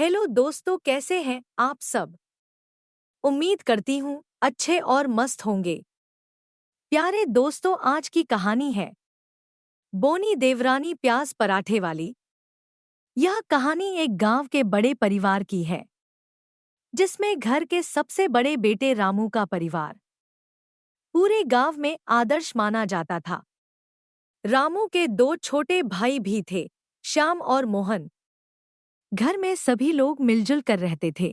Hello दोस्तों, कैसे हैं आप सब। उम्मीद करती हूँ अच्छे और मस्त होंगे। प्यारे दोस्तों, आज की कहानी है बोनी देवरानी प्याज पराठे वाली। यह कहानी एक गांव के बड़े परिवार की है, जिसमें घर के सबसे बड़े बेटे रामू का परिवार पूरे गांव में आदर्श माना जाता था। रामू के दो छोटे भाई भी थे, श्याम और मोहन। घर में सभी लोग मिलजुल कर रहते थे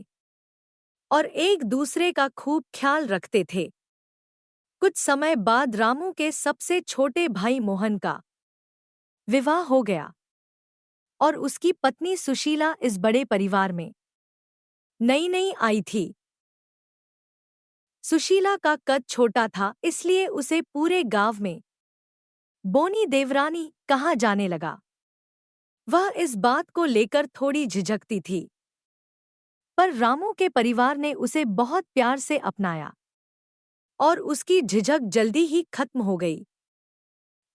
और एक दूसरे का खूब ख्याल रखते थे। कुछ समय बाद रामू के सबसे छोटे भाई मोहन का विवाह हो गया और उसकी पत्नी सुशीला इस बड़े परिवार में नई नई आई थी। सुशीला का कद छोटा था, इसलिए उसे पूरे गांव में बोनी देवरानी कहा जाने लगा। वह इस बात को लेकर थोड़ी झिझकती थी, पर रामू के परिवार ने उसे बहुत प्यार से अपनाया और उसकी झिझक जल्दी ही खत्म हो गई।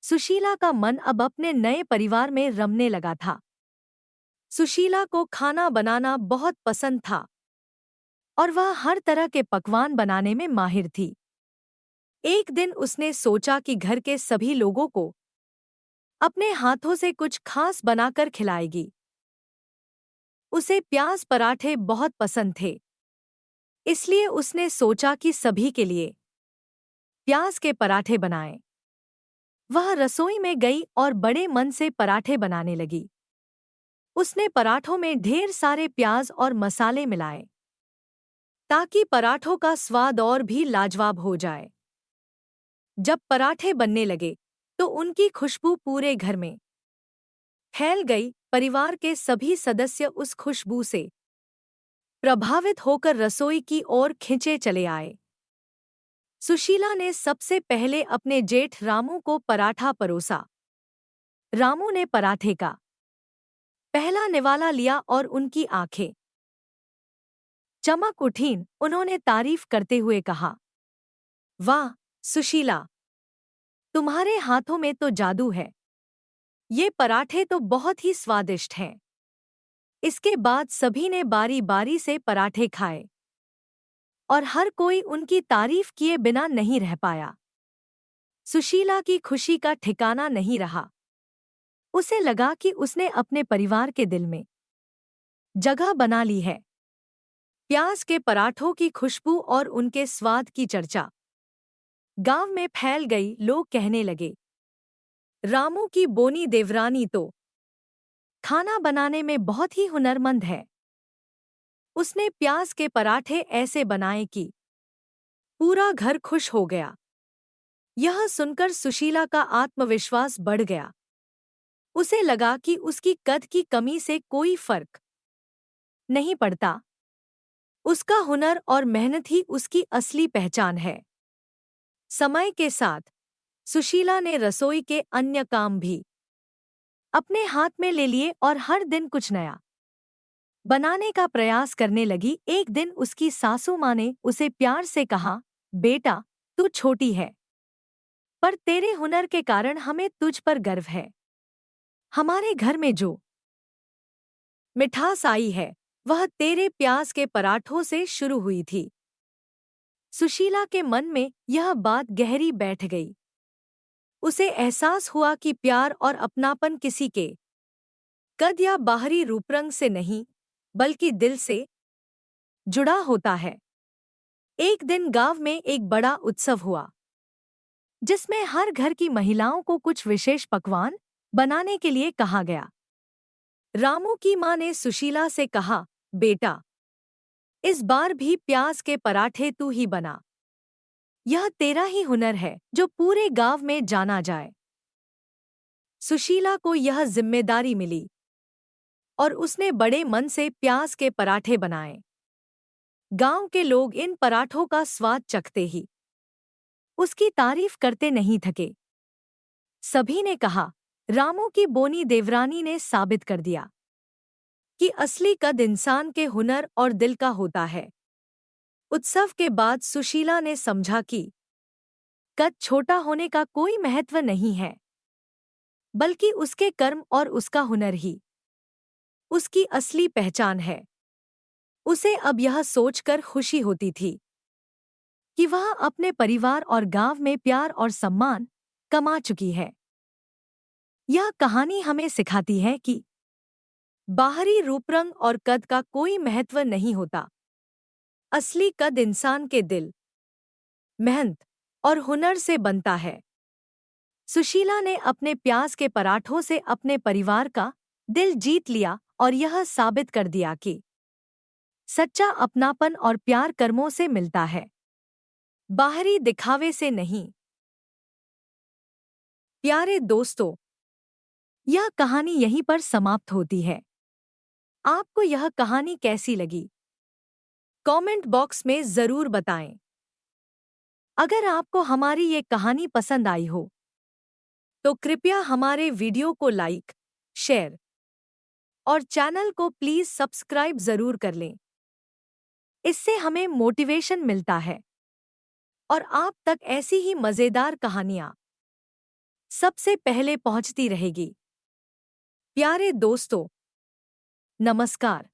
सुशीला का मन अब अपने नए परिवार में रमने लगा था। सुशीला को खाना बनाना बहुत पसंद था और वह हर तरह के पकवान बनाने में माहिर थी। एक दिन उसने सोचा कि घर के सभी लोगों को अपने हाथों से कुछ खास बनाकर खिलाएगी। उसे प्याज पराठे बहुत पसंद थे, इसलिए उसने सोचा कि सभी के लिए प्याज के पराठे बनाएं। वह रसोई में गई और बड़े मन से पराठे बनाने लगी। उसने पराठों में ढेर सारे प्याज और मसाले मिलाए ताकि पराठों का स्वाद और भी लाजवाब हो जाए। जब पराठे बनने लगे तो उनकी खुशबू पूरे घर में फैल गई। परिवार के सभी सदस्य उस खुशबू से प्रभावित होकर रसोई की ओर खिंचे चले आए। सुशीला ने सबसे पहले अपने जेठ रामू को पराठा परोसा। रामू ने पराठे का पहला निवाला लिया और उनकी आंखें चमक उठीं। उन्होंने तारीफ करते हुए कहा, वाह सुशीला, तुम्हारे हाथों में तो जादू है। ये पराठे तो बहुत ही स्वादिष्ट हैं। इसके बाद सभी ने बारी बारी से पराठे खाए और हर कोई उनकी तारीफ किए बिना नहीं रह पाया। सुशीला की खुशी का ठिकाना नहीं रहा। उसे लगा कि उसने अपने परिवार के दिल में जगह बना ली है। प्याज के पराठों की खुशबू और उनके स्वाद की चर्चा गांव में फैल गई। लोग कहने लगे, रामू की बोनी देवरानी तो खाना बनाने में बहुत ही हुनरमंद है। उसने प्याज के पराठे ऐसे बनाए कि पूरा घर खुश हो गया। यह सुनकर सुशीला का आत्मविश्वास बढ़ गया। उसे लगा कि उसकी कद की कमी से कोई फर्क नहीं पड़ता। उसका हुनर और मेहनत ही उसकी असली पहचान है। समय के साथ सुशीला ने रसोई के अन्य काम भी अपने हाथ में ले लिए और हर दिन कुछ नया बनाने का प्रयास करने लगी। एक दिन उसकी सासू माँ ने उसे प्यार से कहा, बेटा, तू छोटी है, पर तेरे हुनर के कारण हमें तुझ पर गर्व है। हमारे घर में जो मिठास आई है वह तेरे प्याज के पराठों से शुरू हुई थी। सुशीला के मन में यह बात गहरी बैठ गई। उसे एहसास हुआ कि प्यार और अपनापन किसी के कद या बाहरी रूपरंग से नहीं, बल्कि दिल से जुड़ा होता है। एक दिन गांव में एक बड़ा उत्सव हुआ, जिसमें हर घर की महिलाओं को कुछ विशेष पकवान बनाने के लिए कहा गया। रामू की मां ने सुशीला से कहा, बेटा, इस बार भी प्याज के पराठे तू ही बना। यह तेरा ही हुनर है जो पूरे गांव में जाना जाए। सुशीला को यह जिम्मेदारी मिली और उसने बड़े मन से प्याज के पराठे बनाए। गांव के लोग इन पराठों का स्वाद चखते ही उसकी तारीफ करते नहीं थके। सभी ने कहा, रामू की बोनी देवरानी ने साबित कर दिया कि असली कद इंसान के हुनर और दिल का होता है। उत्सव के बाद सुशीला ने समझा कि कद छोटा होने का कोई महत्व नहीं है, बल्कि उसके कर्म और उसका हुनर ही उसकी असली पहचान है। उसे अब यह सोचकर खुशी होती थी कि वह अपने परिवार और गांव में प्यार और सम्मान कमा चुकी है। यह कहानी हमें सिखाती है कि बाहरी रूपरंग और कद का कोई महत्व नहीं होता। असली कद इंसान के दिल, मेहनत और हुनर से बनता है। सुशीला ने अपने प्याज के पराठों से अपने परिवार का दिल जीत लिया और यह साबित कर दिया कि सच्चा अपनापन और प्यार कर्मों से मिलता है, बाहरी दिखावे से नहीं। प्यारे दोस्तों, यह कहानी यहीं पर समाप्त होती है। आपको यह कहानी कैसी लगी? कमेंट बॉक्स में जरूर बताएं। अगर आपको हमारी ये कहानी पसंद आई हो तो कृपया हमारे वीडियो को लाइक, शेयर और चैनल को प्लीज सब्सक्राइब जरूर कर लें। इससे हमें मोटिवेशन मिलता है और आप तक ऐसी ही मजेदार कहानियां सबसे पहले पहुंचती रहेगी। प्यारे दोस्तों, नमस्कार।